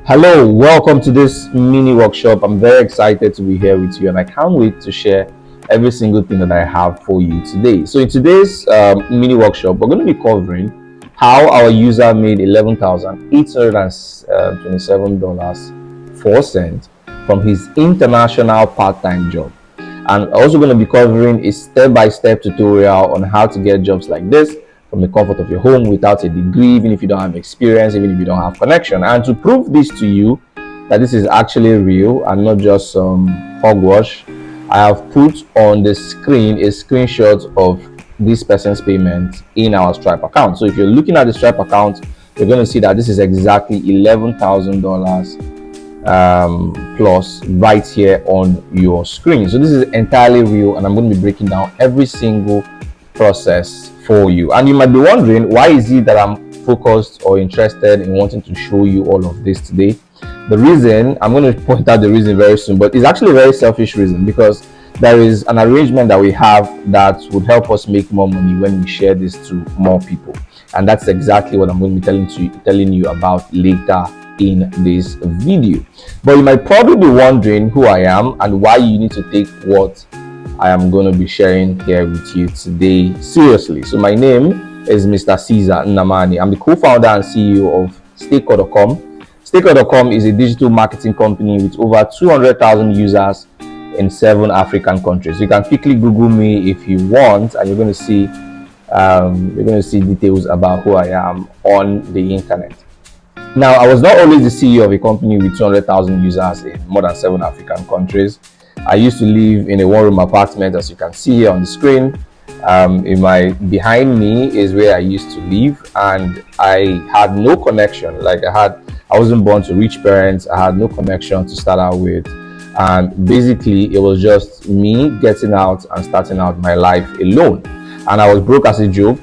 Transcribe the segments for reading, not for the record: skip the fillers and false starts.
Hello, welcome to this mini workshop. I'm very excited to be here with you, and I can't wait to share every single thing that I have for you today. So, in today's mini workshop, we're going to be covering how our user made $11,827.04 from his international part-time job. And also going to be covering a step-by-step tutorial on how to get jobs like this from the comfort of your home without a degree, even if you don't have experience, even if you don't have connection. And to prove this to you that this is actually real and not just some hogwash, I have put on the screen a screenshot of this person's payment in our Stripe account. So if you're looking at the Stripe account, you're going to see that this is exactly $11,000 plus right here on your screen. So this is entirely real, and I'm going to be breaking down every single process for you. And you might be wondering, why is it that I'm focused or interested in wanting to show you all of this today? The reason, I'm going to point out the reason very soon, but it's actually a very selfish reason, because there is an arrangement that we have that would help us make more money when we share this to more people. And that's exactly what I'm going to be telling you about later in this video. But you might probably be wondering who I am and why you need to take what I am going to be sharing here with you today seriously. So my name is Mr. Caesar Nnamani. I'm the co-founder and CEO of Staker.com. Staker.com is a digital marketing company with over 200,000 users in 7 African countries. You can quickly Google me if you want, and you're going to see details about who I am on the internet. Now, I was not always the CEO of a company with 200,000 users in more than 7 African countries. I used to live in a one-room apartment, as you can see here on the screen. Behind me is where I used to live, and I had no connection. I wasn't born to rich parents. I had no connection to start out with, and basically it was just me getting out and starting out my life alone. And I was broke as a joke.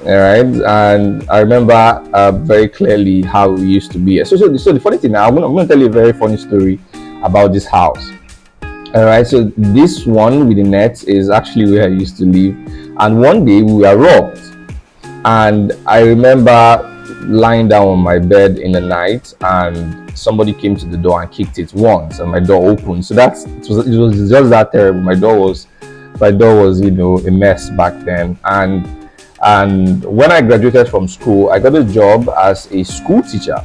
All right, and I remember very clearly how it used to be. So the funny thing now, I'm going to tell you a very funny story about this house. All right, so this one with the net is actually where I used to live, and one day we were robbed, and I remember lying down on my bed in the night, and somebody came to the door and kicked it once, and my door opened. So it was just that terrible. My door was a mess back then. And when I graduated from school, I got a job as a school teacher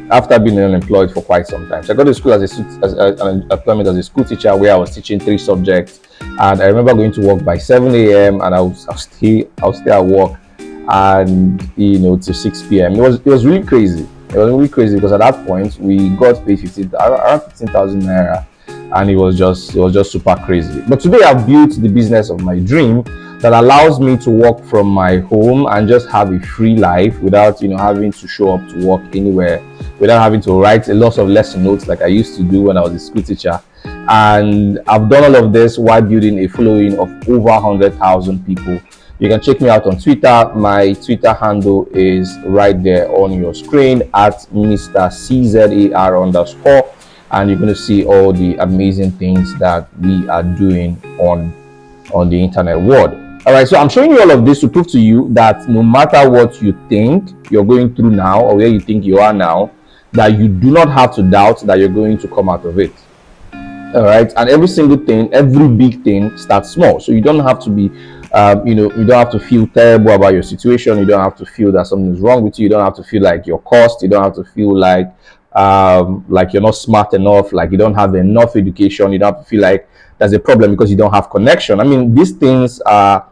after being unemployed for quite some time. So I got to school as an employment as a school teacher, where I was teaching 3 subjects. And I remember going to work by 7 a.m. and I'll stay at work and till 6 p.m. It was really crazy. It was really crazy because at that point we got paid around 15,000 naira, and it was just super crazy. But today I've built the business of my dream that allows me to work from my home and just have a free life without having to show up to work anywhere, without having to write a lot of lesson notes like I used to do when I was a school teacher. And I've done all of this while building a following of over 100,000 people. You can check me out on Twitter. My Twitter handle is right there on your screen at Mr. CZAR_, and you're going to see all the amazing things that we are doing on the internet world. All right, so I'm showing you all of this to prove to you that no matter what you think you're going through now, or where you think you are now, that you do not have to doubt that you're going to come out of it. All right, and every single thing, every big thing starts small. So you don't have to be you don't have to feel terrible about your situation. You don't have to feel that something is wrong with you. You don't have to feel like you're cursed. You don't have to feel like you're not smart enough, like you don't have enough education. You don't have to feel like there's a problem because you don't have connection. I mean, these things are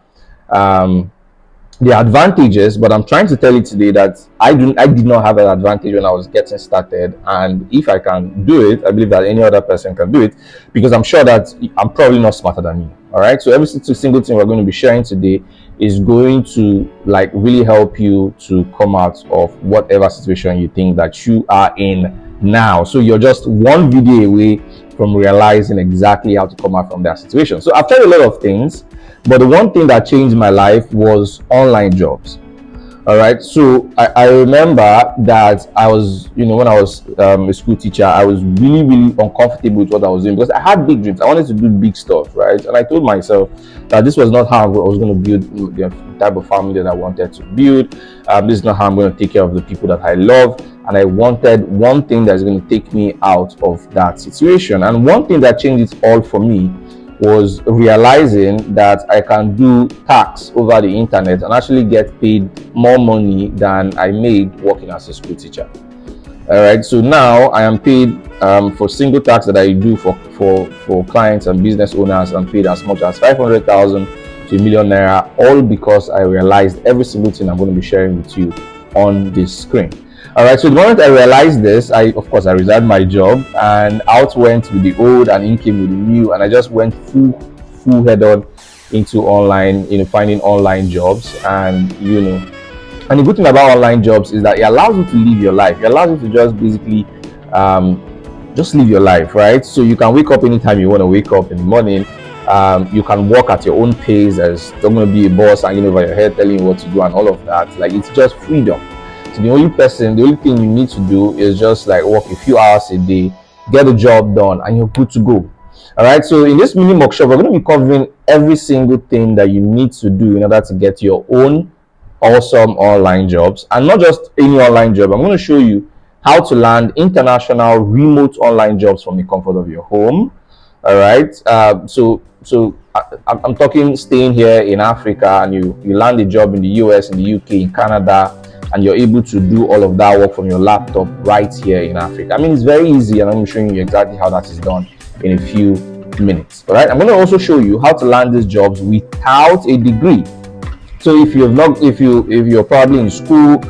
the advantages, but I'm trying to tell you today that I did not have an advantage when I was getting started, and if I can do it, I believe that any other person can do it, because I'm sure that I'm probably not smarter than you. All right, so every single thing we're going to be sharing today is going to really help you to come out of whatever situation you think that you are in now. So you're just one video away from realizing exactly how to come out from that situation. So I've tried a lot of things, but the one thing that changed my life was online jobs. All right, so I remember that I was, when I was a school teacher, I was really uncomfortable with what I was doing, because I had big dreams. I wanted to do big stuff, right? And I told myself that this was not how I was going to build the type of family that I wanted to build. This is not how I'm going to take care of the people that I love. and I wanted one thing that's going to take me out of that situation. And one thing that changed it all for me was realizing that I can do tax over the internet and actually get paid more money than I made working as a school teacher. All right, so now I am paid for single tax that I do for clients and business owners. I'm paid as much as 500,000 to #1,000,000, all because I realized every single thing I'm going to be sharing with you on this screen. All right, so the moment I realized this, I resigned my job and out went with the old and in came with the new, and I just went full head on into online, finding online jobs. And and the good thing about online jobs is that it allows you to live your life. It allows you to just basically just live your life, right? So you can wake up anytime you want to wake up in the morning. You can work at your own pace. There's not going to be a boss hanging over your head telling you what to do and all of that. Like, it's just freedom. So the only thing you need to do is just like work a few hours a day, get the job done, and you're good to go. All right. So in this mini workshop, we're going to be covering every single thing that you need to do in order to get your own awesome online jobs, and not just any online job. I'm going to show you how to land international remote online jobs from the comfort of your home. All right. I'm talking staying here in Africa, and you land a job in the US, in the UK, in Canada, and you're able to do all of that work from your laptop right here in Africa. I mean, it's very easy, and I'm showing you exactly how that is done in a few minutes. All right. I'm going to also show you how to land these jobs without a degree. So if you're probably in school,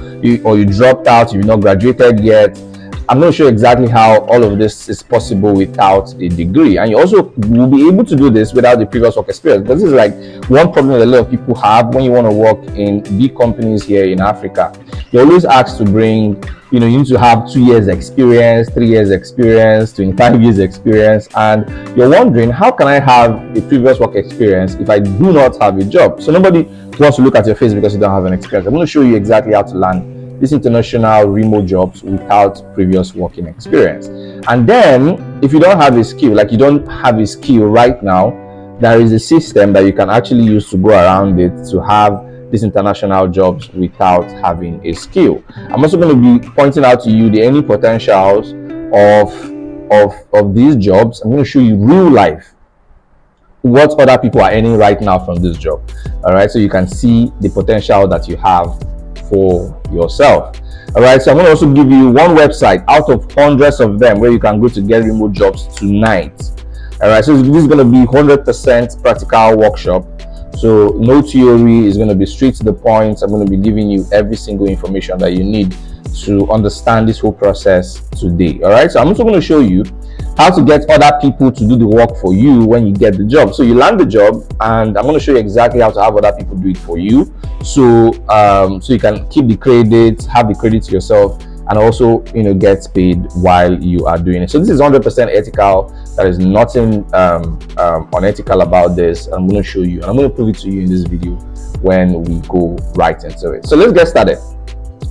or you dropped out, you've not graduated yet, I'm going to show you exactly how all of this is possible without a degree. And you also will be able to do this without the previous work experience. Because this is like one problem that a lot of people have when you want to work in big companies here in Africa. You're always asked to bring, you need to have 2 years experience, 3 years experience, 25 years experience. And you're wondering, how can I have a previous work experience if I do not have a job? So nobody wants to look at your face because you don't have an experience. I'm going to show you exactly how to land these international remote jobs without previous working experience. And then if you don't have a skill, like you don't have a skill right now, there is a system that you can actually use to go around it to have these international jobs without having a skill. I'm also going to be pointing out to you the earning potentials of these jobs. I'm going to show you real life what other people are earning right now from this job. All right, so you can see the potential that you have for yourself. All right, so I'm going to also give you one website out of hundreds of them where you can go to get remote jobs tonight. All right, so this is going to be 100% practical workshop. So no theory, is going to be straight to the point. I'm going to be giving you every single information that you need to understand this whole process today. All right, so I'm also going to show you how to get other people to do the work for you when you get the job. So you land the job, and I'm going to show you exactly how to have other people do it for you. So you can keep the credit, have the credit to yourself, and also get paid while you are doing it. So this is 100% ethical. There is nothing unethical about this. I'm going to show you, and I'm going to prove it to you in this video when we go right into it. So let's get started.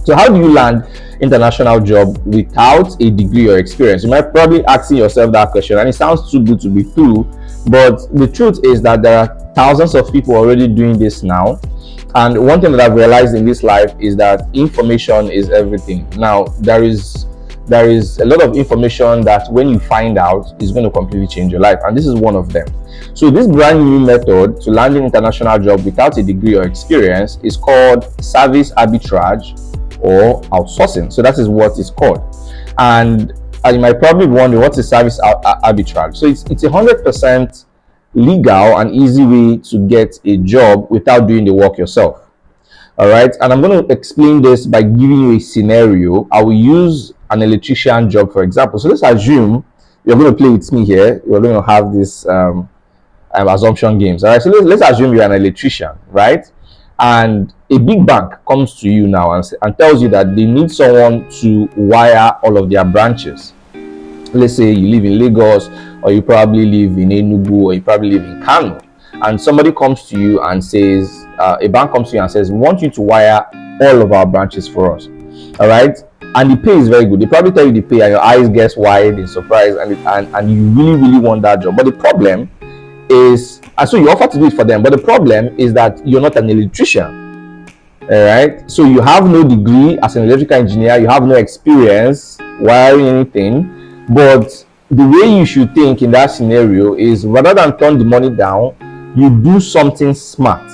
So how do you land international job without a degree or experience? You might probably asking yourself that question, and it sounds too good to be true, but the truth is that there are thousands of people already doing this now. And one thing that I've realized in this life is that information is everything. Now, there is a lot of information that when you find out is going to completely change your life, and this is one of them. So this brand new method to land an international job without a degree or experience is called service arbitrage or outsourcing. So that is what it's called. And you might probably wonder, what is service arbitrage? So it's 100% legal and easy way to get a job without doing the work yourself. All right, and I'm going to explain this by giving you a scenario. I will use an electrician job, for example. So let's assume you're going to play with me here. We're going to have this assumption games. All right, so let's assume you're an electrician, right? And a big bank comes to you now and tells you that they need someone to wire all of their branches. Let's say you live in Lagos, or you probably live in Enugu, or you probably live in Kano, and somebody comes to you and says, a bank comes to you and says, we want you to wire all of our branches for us. All right, and the pay is very good. They probably tell you the pay, and your eyes get wide in surprise, and you really want that job. But the problem is, and so you offer to do it for them, but the problem is that you're not an electrician. All right, so you have no degree as an electrical engineer, you have no experience wiring anything, but the way you should think in that scenario is rather than turn the money down, you do something smart.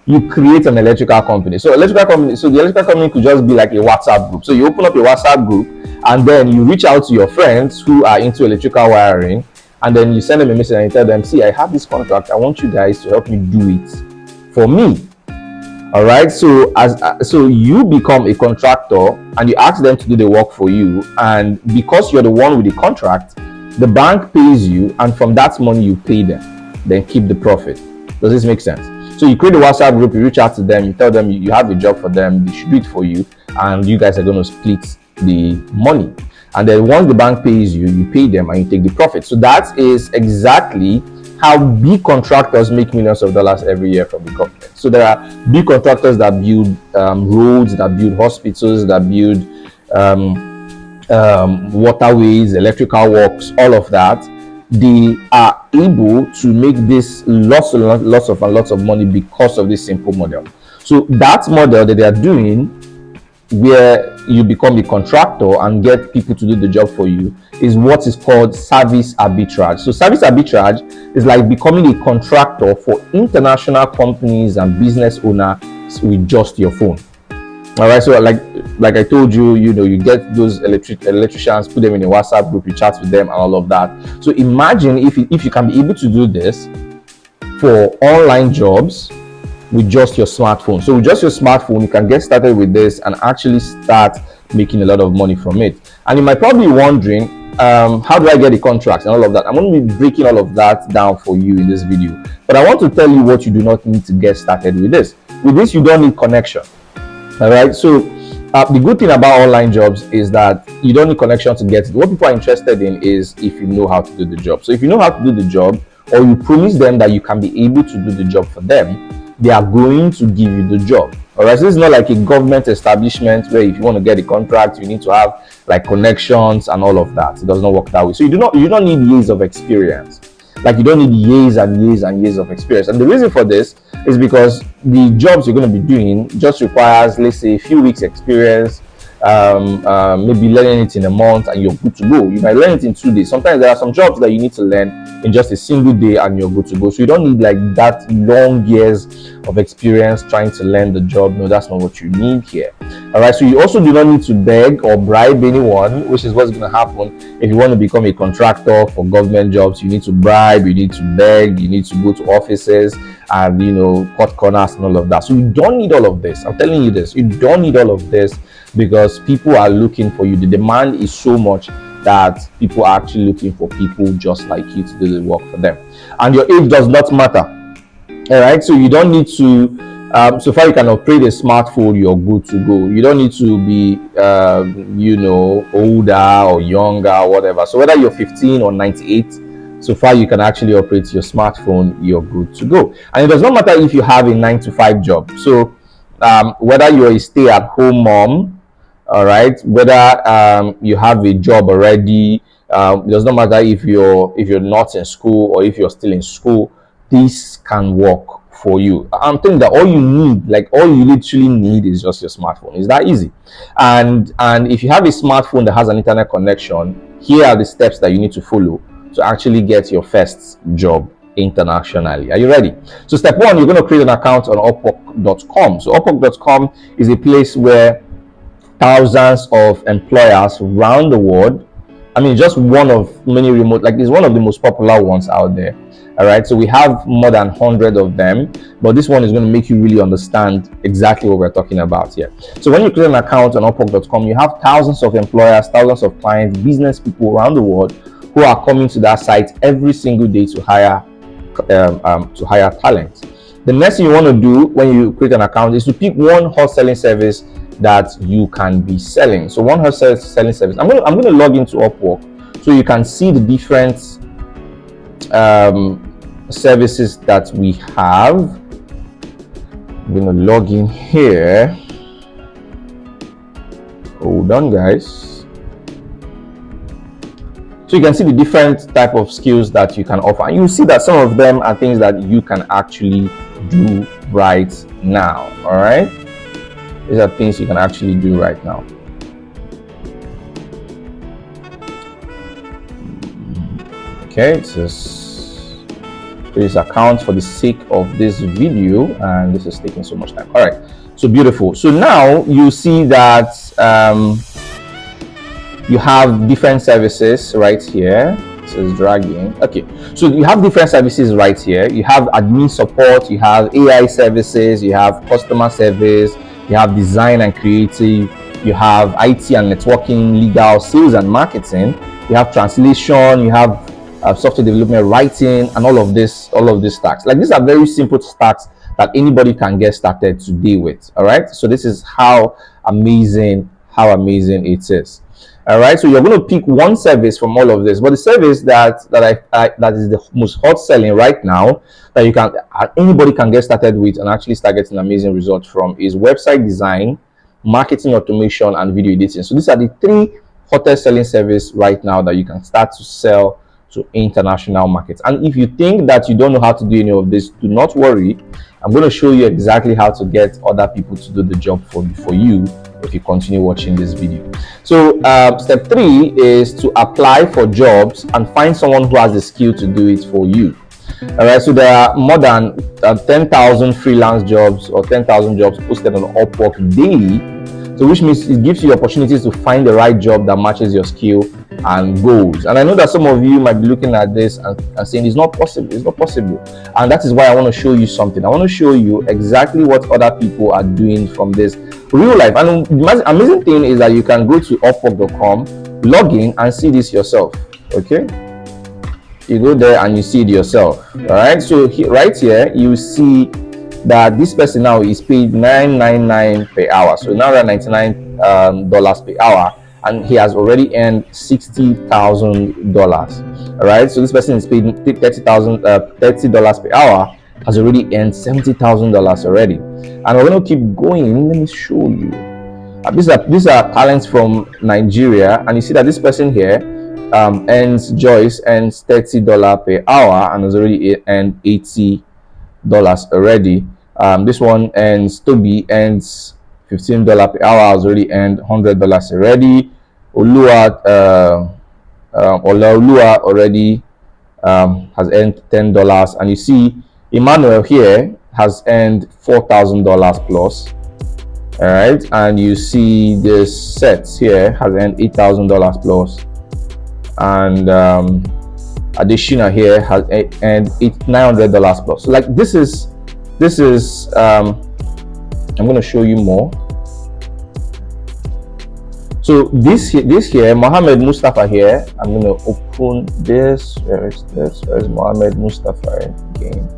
You create an electrical company. So the electrical company could just be like a WhatsApp group. So you open up a WhatsApp group and then you reach out to your friends who are into electrical wiring, and then you send them a message and you tell them, see, I have this contract, I want you guys to help me do it for me. All right, so so you become a contractor and you ask them to do the work for you, and because you're the one with the contract, the bank pays you, and from that money you pay them, then keep the profit. Does this make sense? So you create a WhatsApp group, you reach out to them, you tell them you have a job for them, they should do it for you, and you guys are going to split the money. And then once the bank pays you, you pay them and you take the profit. So that is exactly how big contractors make millions of dollars every year from the government. So there are big contractors that build roads, that build hospitals, that build waterways, electrical works, all of that. They are able to make this lots of money because of this simple model. So that model that they are doing, where you become a contractor and get people to do the job for you, is what is called service arbitrage. So service arbitrage is like becoming a contractor for international companies and business owners with just your phone. All right, so like I told you, you get those electricians, put them in a WhatsApp group, you chat with them and all of that. So imagine if you can be able to do this for online jobs with just your smartphone. So with just your smartphone, you can get started with this and actually start making a lot of money from it. And you might probably be wondering, how do I get the contracts and all of that? I'm going to be breaking all of that down for you in this video. But I want to tell you what you do not need to get started with this. With this, you don't need connection. All right. So the good thing about online jobs is that you don't need connection to get it. What people are interested in is if you know how to do the job. So if you know how to do the job, or you promise them that you can be able to do the job for them, they are going to give you the job. All right. So this is not like a government establishment where if you want to get a contract, you need to have like connections and all of that. It does not work that way. So you don't need years of experience. Like you don't need years and years and years of experience. And the reason for this is because the jobs you're going to be doing just requires, let's say, a few weeks experience, maybe learning it in a month and you're good to go. You might learn it in 2 days. Sometimes there are some jobs that you need to learn in just a single day and you're good to go. So you don't need like that long years of experience trying to learn the job. No, that's not what you need here. All right. So you also do not need to beg or bribe anyone, which is what's going to happen if you want to become a contractor for government jobs. You need to bribe, you need to beg, you need to go to offices and cut corners and all of that. So you don't need all of this. I'm telling you this. You don't need all of this because people are looking for you. The demand is so much that people are actually looking for people just like you to do the work for them. And your age does not matter. All right. So you don't need to. So far you can operate a smartphone, you're good to go. You don't need to be, older or younger or whatever. So whether you're 15 or 98, so far you can actually operate your smartphone, you're good to go. And it does not matter if you have a 9-to-5 job. So whether you're a stay-at-home mom, all right, whether you have a job already, it does not matter if you're not in school or if you're still in school, this can work for you. I'm telling you that all you literally need is just your smartphone. It's that easy. And if you have a smartphone that has an internet connection, here are the steps that you need to follow to actually get your first job internationally. Are you ready? So step one, you're going to create an account on Upwork.com. So Upwork.com is a place where thousands of employers around the world, just one of many remote, it's one of the most popular ones out there. All right, so we have more than 100 of them, but this one is going to make you really understand exactly what we're talking about here. So when you create an account on Upwork.com, you have thousands of employers, thousands of clients, business people around the world who are coming to that site every single day to hire talent. The next thing you want to do when you create an account is to pick one hot selling service that you can be selling. So one hot selling service. I'm going to log into Upwork so you can see the different services that we have. I'm going to log in here. Hold on, guys. So you can see the different type of skills that you can offer, and you see that some of them are things that you can actually do right now. All right. These are things you can actually do right now. Okay, this account for the sake of this video, and this is taking so much time. All right, so beautiful. So now you see that you have different services right here. This is dragging. Okay, so you have different services right here. You have admin support, you have AI services, you have customer service, you have design and creative, you have IT and networking, legal, sales and marketing, you have translation, you have software development, writing, and all of this stacks. Like, these are very simple stacks that anybody can get started today with. All right, so this is how amazing it is. All right, so you're going to pick one service from all of this, but the service that is the most hot selling right now, that anybody can get started with and actually start getting amazing results from, is website design, marketing automation, and video editing. So these are the three hottest selling service right now that you can start to sell to international markets. And if you think that you don't know how to do any of this, do not worry. I'm going to show you exactly how to get other people to do the job for you if you continue watching this video. So step 3 is to apply for jobs and find someone who has the skill to do it for you. All right, so there are more than 10,000 freelance jobs or 10,000 jobs posted on Upwork daily. So which means it gives you opportunities to find the right job that matches your skill and goals. And I know that some of you might be looking at this and saying it's not possible, and that is why I want to show you something. I want to show you exactly what other people are doing from this real life. And the amazing thing is that you can go to upwork.com, log in, and see this yourself. Okay, you go there and you see it yourself. All right, so right here you see that this person now is paid $9.99 per hour, so now around $99 per hour, and he has already earned $60,000. All right, so this person is paid $30 per hour, has already earned $70,000 already. And we're going to keep going. Let me show you. These are talents from Nigeria, and you see that this person here Joyce earns $30 per hour and has already earned $80 already. This one Toby earns $15 per hour, has already earned $100 already. Olua already has earned $10, and you see Emmanuel here has earned $4,000 plus. All right, and you see this Sets here has earned $8,000 plus, and Adeshina here has earned $900 plus. So like this is I'm going to show you more. So this here, Mohammed Mustafa here, I'm going to open this. Where is Mohammed Mustafa again?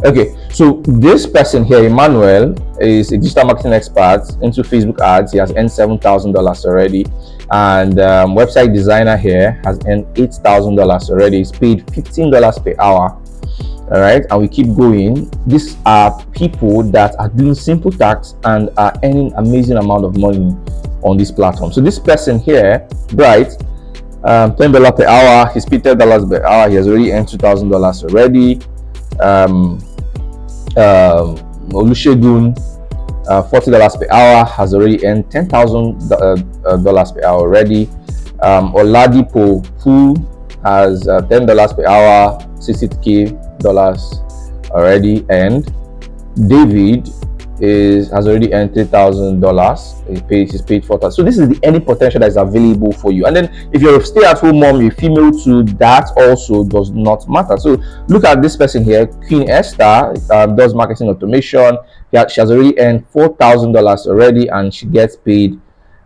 Okay, so this person here, Emmanuel, is a digital marketing expert into Facebook ads. He has earned $7,000 already, and website designer here has earned $8,000 already. He's paid $15 per hour. All right, and we keep going. These are people that are doing simple tasks and are earning amazing amount of money on this platform. So this person here, Bright, $10 per hour. He's paid $10 per hour. He has already earned $2,000 already. Olusegun, $40 per hour, has already earned $10,000 per hour already. Oladipo Pu has $10 per hour, $60K already, and David has already earned $3,000. He's paid $4,000. So this is the earning potential that is available for you. And then if you're a stay-at-home mom, you're female too, that also does not matter. So look at this person here, Queen Esther, does marketing automation. She has already earned $4,000 already, and she gets paid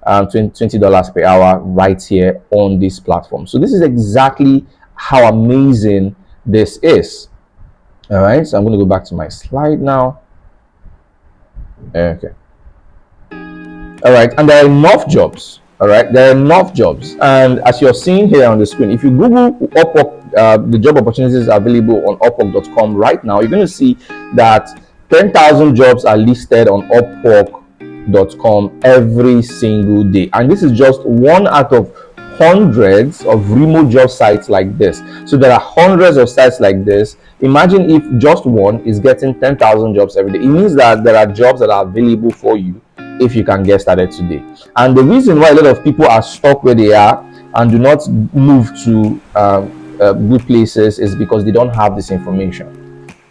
$20 per hour right here on this platform. So this is exactly how amazing this is. All right, so I'm going to go back to my slide now. Okay. All right, and there are enough jobs. All right, there are enough jobs, and as you're seeing here on the screen, if you Google Upwork, the job opportunities available on Upwork.com right now, you're going to see that 10,000 jobs are listed on Upwork.com every single day, and this is just one out of hundreds of remote job sites like this. So there are hundreds of sites like this. Imagine if just one is getting 10,000 jobs every day. It means that there are jobs that are available for you if you can get started today. And the reason why a lot of people are stuck where they are and do not move to good places is because they don't have this information.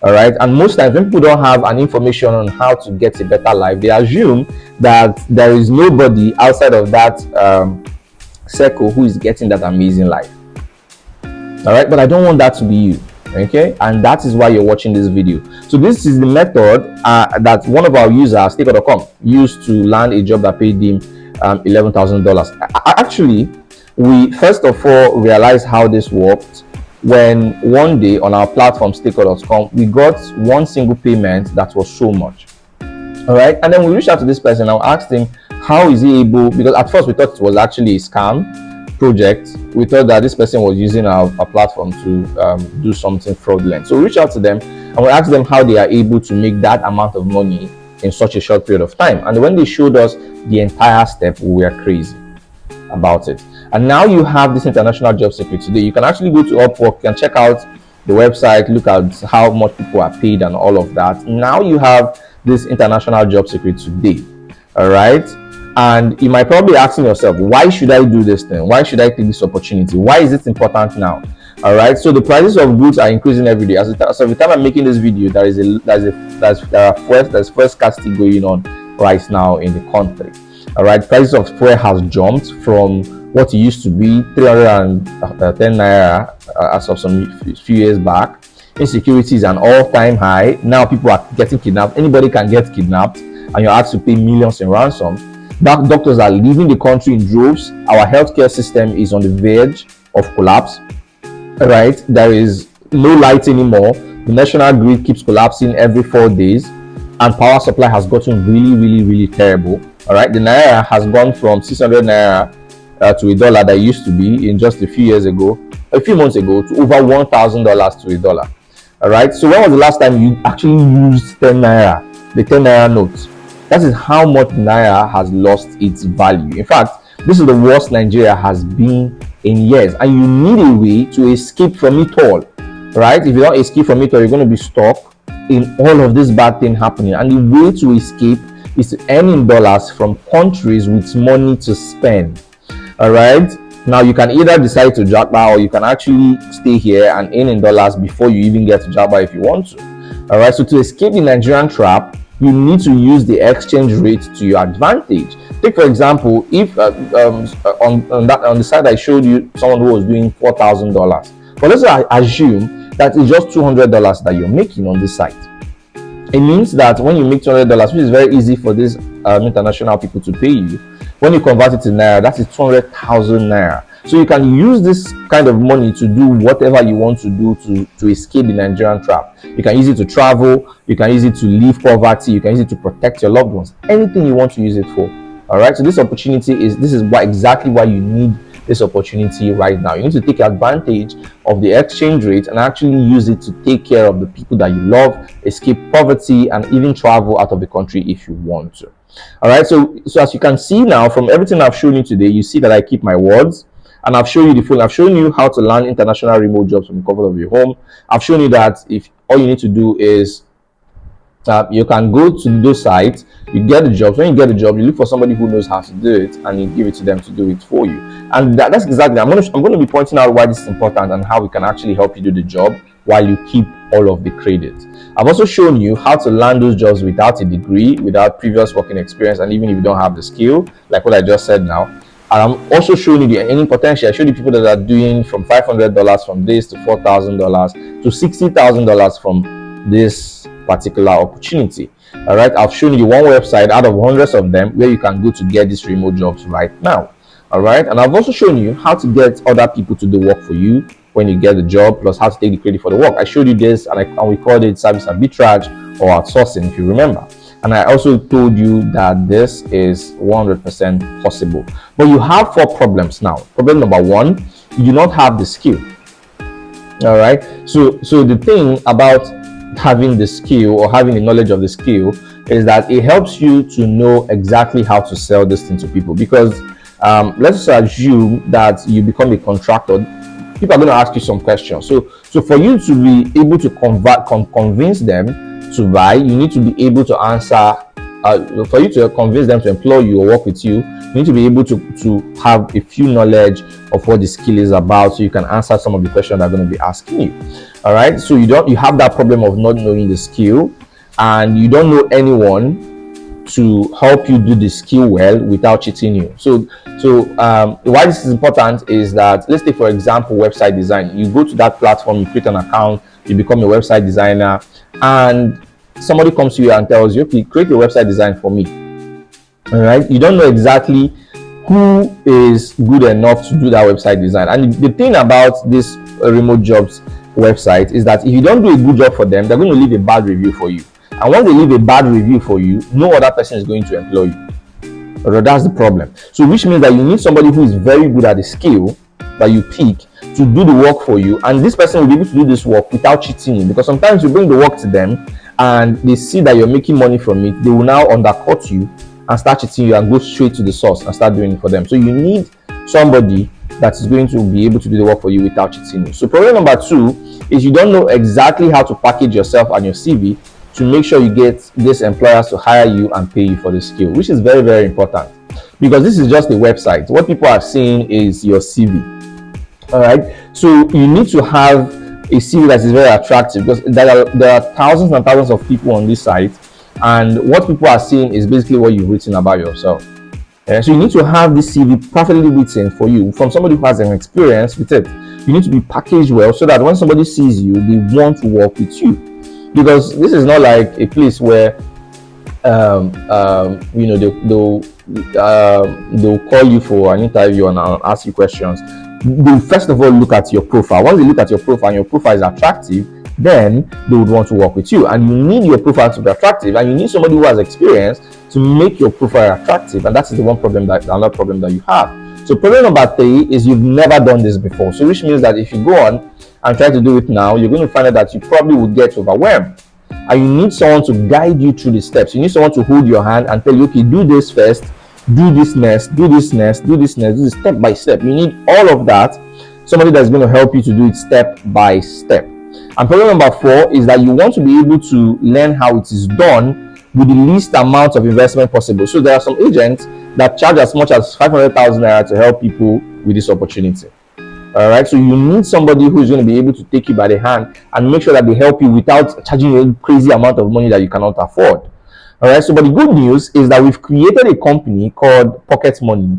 All right, and most times when people don't have an information on how to get a better life, they assume that there is nobody outside of that circle who is getting that amazing life. All right, but I don't want that to be you. Okay, and that is why you're watching this video. So this is the method that one of our users, Staker.com, used to land a job that paid him $11,000. Actually, we first of all realized how this worked when one day on our platform Staker.com, we got one single payment that was so much. All right, and then we reached out to this person. I asked him how is he able, because at first we thought it was actually a scam project. We thought that this person was using our platform to do something fraudulent. So we reached out to them and we asked them how they are able to make that amount of money in such a short period of time. And when they showed us the entire step, we were crazy about it. And now you have this international job secret today. You can actually go to Upwork, you can check out the website, look at how much people are paid and all of that. Now you have this international job secret today. All right. And you might probably be asking yourself, why should I do this thing? Why should I take this opportunity? Why is it important now? All right. So the prices of goods are increasing every day. So every time I'm making this video, there's fuel scarcity going on right now in the country. All right. Prices of fuel has jumped from what it used to be 310 naira as of some few years back. Insecurity is an all-time high. Now people are getting kidnapped. Anybody can get kidnapped, and you're asked to pay millions in ransom. Doctors are leaving the country in droves. Our healthcare system is on the verge of collapse. All right, there is no light anymore. The national grid keeps collapsing every 4 days, and power supply has gotten really terrible. All right, the naira has gone from 600 naira to $1 that used to be in just a few months ago, to over $1,000 to $1. All right, so when was the last time you actually used 10 naira, the 10 naira note? That is how much naira has lost its value. In fact, this is the worst Nigeria has been in years, and you need a way to escape from it all. Right? If you don't escape from it all, you're going to be stuck in all of this bad thing happening. And the way to escape is to earn in dollars from countries with money to spend. All right, now you can either decide to japa, or you can actually stay here and earn in dollars before you even get to japa if you want to. All right, so to escape the Nigerian trap, you need to use the exchange rate to your advantage. Take for example, if on the side I showed you someone who was doing $4,000, but let's assume that it's just $200 that you're making on this site. It means that when you make $200, which is very easy for these international people to pay you, when you convert it to naira, that is 200,000 naira. So you can use this kind of money to do whatever you want to do to escape the Nigerian trap. You can use it to travel, you can use it to leave poverty, you can use it to protect your loved ones, anything you want to use it for. All right, so this opportunity is exactly why you need this opportunity right now. You need to take advantage of the exchange rate and actually use it to take care of the people that you love, escape poverty, and even travel out of the country if you want to. All right, so as you can see now from everything I've shown you today, you see that I keep my words, and I've shown you the full. I've shown you how to land international remote jobs from the comfort of your home. I've shown you that if all you need to do is you can go to those sites, you get the jobs. When you get the job, you look for somebody who knows how to do it, and you give it to them to do it for you. And that's exactly, I'm going to be pointing out why this is important and how we can actually help you do the job while you keep all of the credit. I've also shown you how to land those jobs without a degree, without previous working experience, and even if you don't have the skill, like what I just said now. And I'm also showing you the earning potential. I showed you people that are doing from $500 from this to $4,000 to $60,000 from this particular opportunity. All right, I've shown you one website out of hundreds of them where you can go to get these remote jobs right now. All right, and I've also shown you how to get other people to do work for you when you get the job, plus how to take the credit for the work. I showed you this, and we called it service arbitrage or outsourcing, if you remember. And I also told you that this is 100% possible. But you have 4 problems now. Problem number 1, you do not have the skill. All right, so the thing about having the skill or having the knowledge of the skill is that it helps you to know exactly how to sell this thing to people. Because let's assume that you become a contractor, people are going to ask you some questions. So for you to be able to convince them to buy, you need to be able to answer for you to convince them to employ you or work with you, you need to be able to have a few knowledge of what the skill is about, so you can answer some of the questions they're going to be asking you. All right, so you have that problem of not knowing the skill, and you don't know anyone to help you do the skill well without cheating you. So why this is important is that, let's take for example website design. You go to that platform, you create an account, you become a website designer, and somebody comes to you and tells you, okay, create a website design for me. All right, you don't know exactly who is good enough to do that website design. And the thing about this remote jobs website is that if you don't do a good job for them, they're going to leave a bad review for you. And once they leave a bad review for you, no other person is going to employ you. But that's the problem. So which means that you need somebody who is very good at the skill that you pick to do the work for you, and this person will be able to do this work without cheating you. Because sometimes you bring the work to them and they see that you're making money from it, they will now undercut you and start cheating you and go straight to the source and start doing it for them. So you need somebody that is going to be able to do the work for you without cheating you. So problem number 2 is you don't know exactly how to package yourself and your CV to make sure you get these employers to hire you and pay you for the skill, which is very, very important, because this is just a website. What people are seeing is your CV. All right, so you need to have a CV that is very attractive, because there are thousands and thousands of people on this site, and what people are seeing is basically what you've written about yourself. So you need to have this CV perfectly written for you from somebody who has an experience with it. You need to be packaged well so that when somebody sees you, they want to work with you. Because this is not like a place where they'll call you for an interview and ask you questions. They first of all look at your profile. Once they look at your profile and your profile is attractive, then they would want to work with you. And you need your profile to be attractive, and you need somebody who has experience to make your profile attractive. And that's the another problem that you have. So problem number 3 is you've never done this before. So which means that if you go on and try to do it now, you're going to find out that you probably would get overwhelmed. And you need someone to guide you through the steps. You need someone to hold your hand and tell you, okay, do this first, do this next, do this next, do this next, do this step by step. You need all of that. Somebody that's going to help you to do it step by step. And problem number 4 is that you want to be able to learn how it is done with the least amount of investment possible. So there are some agents that charge as much as 500,000 naira to help people with this opportunity. All right, so you need somebody who is going to be able to take you by the hand and make sure that they help you without charging you a crazy amount of money that you cannot afford. All right, so but the good news is that we've created a company called Pocket Money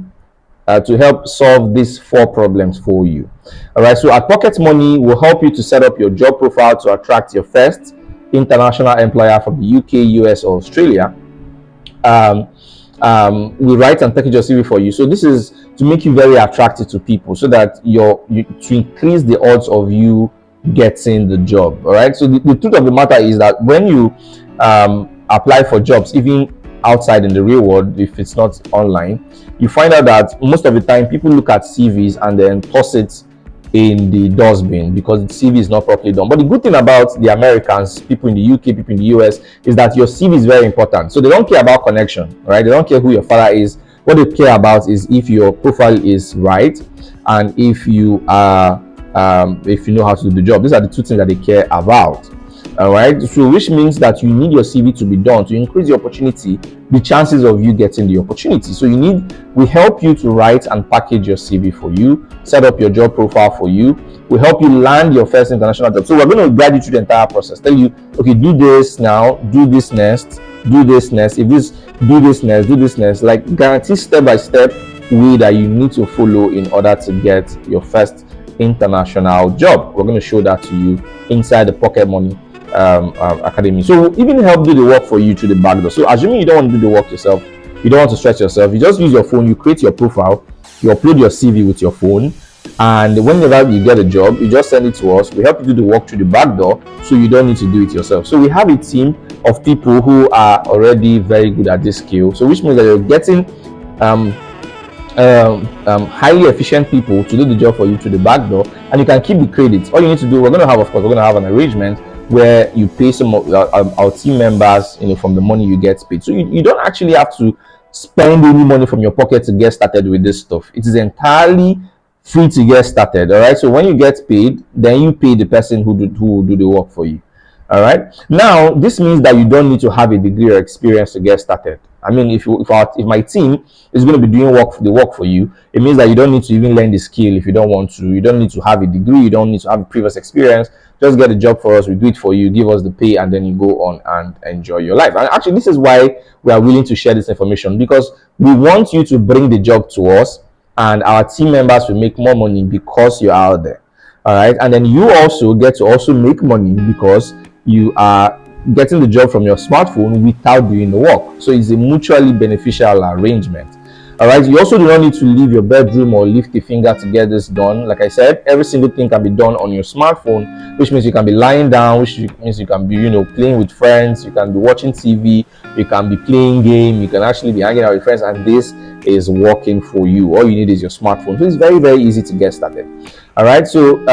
to help solve these 4 problems for you. All right, so at Pocket Money, we'll help you to set up your job profile to attract your first international employer from the UK, US, or Australia. We write and package your CV for you. So this is to make you very attractive to people, so that to increase the odds of you getting the job. All right, so the truth of the matter is that when you apply for jobs, even outside in the real world, if it's not online, you find out that most of the time people look at CVs and then toss it in the dustbin because the CV is not properly done. But the good thing about the Americans, people in the UK, people in the US, is that your CV is very important. So they don't care about connection, right? They don't care who your father is. What they care about is if your profile is right and if you are, if you know how to do the job. These are the 2 things that they care about. All right, so which means that you need your CV to be done to increase the opportunity, the chances of you getting the opportunity. So we help you to write and package your CV for you, set up your job profile for you. We help you land your first international job. So we're going to guide you through the entire process. Tell you, okay, do this now, do this next, do this next. If this, do this next, do this next. Like guarantee step by step way that you need to follow in order to get your first international job. We're going to show that to you inside the Pocket Money Academy. So we'll even help do the work for you through the back door. So assuming you don't want to do the work yourself, you don't want to stretch yourself, you just use your phone, you create your profile, you upload your CV with your phone, and whenever you get a job, you just send it to us. We help you do the work through the back door, so you don't need to do it yourself. So we have a team of people who are already very good at this skill, so which means that you're getting highly efficient people to do the job for you through the back door, and you can keep the credits. All you need to do, we're going to have an arrangement where you pay some of our team members, from the money you get paid. So you don't actually have to spend any money from your pocket to get started with this stuff. It is entirely free to get started. All right, so when you get paid, then you pay the person who will do the work for you. All right. Now, this means that you don't need to have a degree or experience to get started. I mean, if my team is going to be doing the work for you, it means that you don't need to even learn the skill if you don't want to. You don't need to have a degree. You don't need to have a previous experience. Just get a job for us. We do it for you. Give us the pay, and then you go on and enjoy your life. And actually, this is why we are willing to share this information, because we want you to bring the job to us, and our team members will make more money because you're out there. All right. And then you also get to also make money because you are getting the job from your smartphone without doing the work. So it's a mutually beneficial arrangement. All right. You also do not need to leave your bedroom or lift a finger to get this done. Like I said, every single thing can be done on your smartphone, which means you can be lying down, which means you can be, playing with friends, you can be watching TV, you can be playing game, you can actually be hanging out with friends, and this is working for you. All you need is your smartphone. So it's very, very easy to get started. All right. So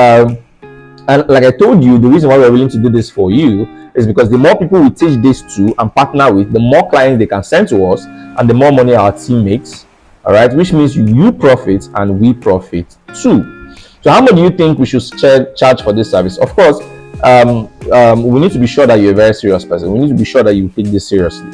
and like I told you, the reason why we're willing to do this for you is because the more people we teach this to and partner with, the more clients they can send to us, and the more money our team makes. All right, which means you profit and we profit too. So how much do you think we should charge for this service? Of course, we need to be sure that you're a very serious person. We need to be sure that you take this seriously.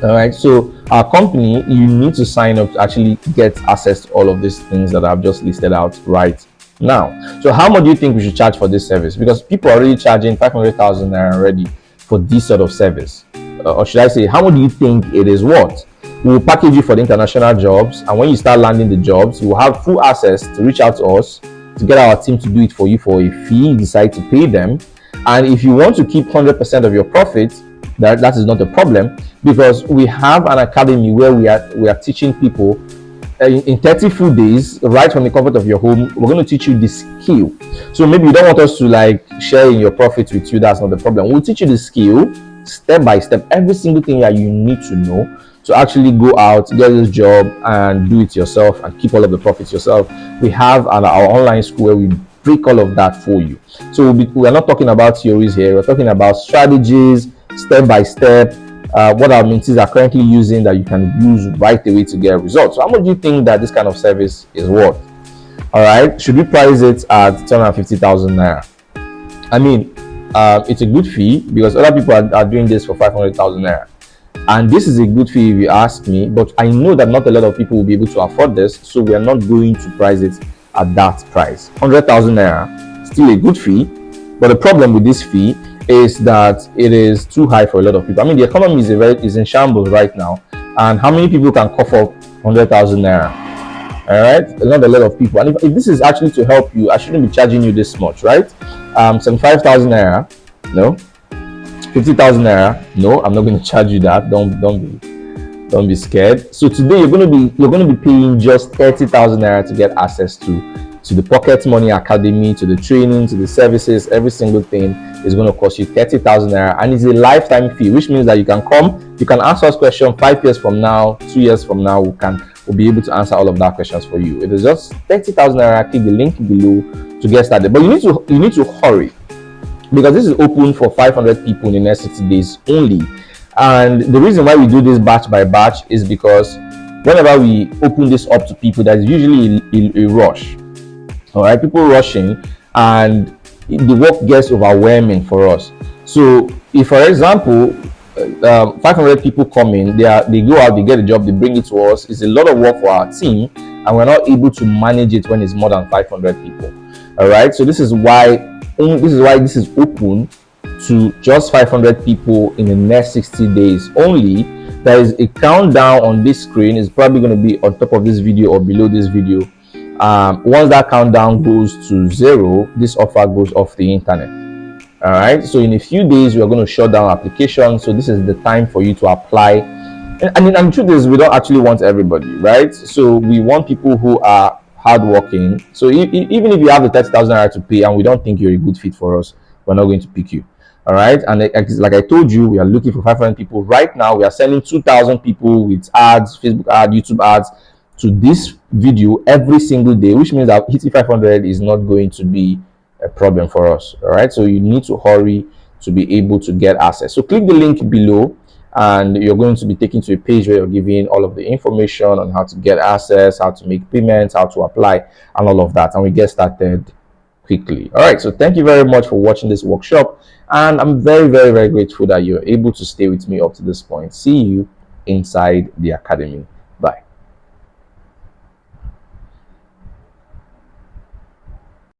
All right, so our company, you need to sign up to actually get access to all of these things that I've just listed out right now. So how much do you think we should charge for this service? Because people are already charging 500,000 naira already for this sort of service. Or should I say, how much do you think it is worth? We will package you for the international jobs, and when you start landing the jobs, you will have full access to reach out to us to get our team to do it for you for a fee. You decide to pay them, and if you want to keep 100% of your profit, that is not a problem, because we have an academy where we are teaching people in 30 full days, right from the comfort of your home. We're going to teach you the skill. So maybe you don't want us to like share in your profits with you. That's not the problem. We'll teach you the skill step by step, every single thing that you need to know to actually go out, get this job, and do it yourself and keep all of the profits yourself. We have our online school where we break all of that for you. So we are not talking about theories here. We're talking about strategies, step by step, what our mentees are currently using that you can use right away to get results. So how much do you think that this kind of service is worth? All right, should we price it at 250,000 naira? I mean, it's a good fee because other people are doing this for 500,000 naira. And this is a good fee if you ask me, but I know that not a lot of people will be able to afford this, so we are not going to price it at that price. 100,000 naira, still a good fee, but the problem with this fee is that it is too high for a lot of people. I mean, the economy is in shambles right now, and how many people can cough up 100,000 naira? All right, not a lot of people. And if this is actually to help you, I shouldn't be charging you this much, right? 75,000 naira, no. 50,000 naira, no, I'm not going to charge you that. Don't be scared. So today you're going to be paying just 30,000 naira to get access to the Pocket Money Academy, to the training, to the services. Every single thing is going to cost you 30,000 naira, and it's a lifetime fee, which means that you can come, you can ask us questions 5 years from now, 2 years from now. We'll be able to answer all of that questions for you. It is just 30,000 naira. Click the link below to get started, but you need to hurry, because this is open for 500 people in the next 60 days only. And the reason why we do this batch by batch is because whenever we open this up to people, there's usually a rush. All right, people rushing, and the work gets overwhelming for us. So if, for example, 500 people come in, they go out, they get a job, they bring it to us. It's a lot of work for our team, and we're not able to manage it when it's more than 500 people. All right, so this is why this is open to just 500 people in the next 60 days only. There is a countdown on this screen. It's probably going to be on top of this video or below this video. Once that countdown goes to 0, this offer goes off the internet. All right, so in a few days we are going to shut down applications. So this is the time for you to apply. And the truth is, we don't actually want everybody, right? So we want people who are hardworking. So even if you have the 30,000 naira to pay and we don't think you're a good fit for us, we're not going to pick you. All right, and like I told you, we are looking for 500 people right now. We are sending 2,000 people with ads, Facebook ads, YouTube ads to this video every single day, which means that hitting 500 is not going to be a problem for us. All right, so you need to hurry to be able to get access. So click the link below, and you're going to be taken to a page where you're giving all of the information on how to get access, how to make payments, how to apply, and all of that. And we get started quickly. All right, so thank you very much for watching this workshop, and I'm very, very, very grateful that you're able to stay with me up to this point. See you inside the academy. Bye.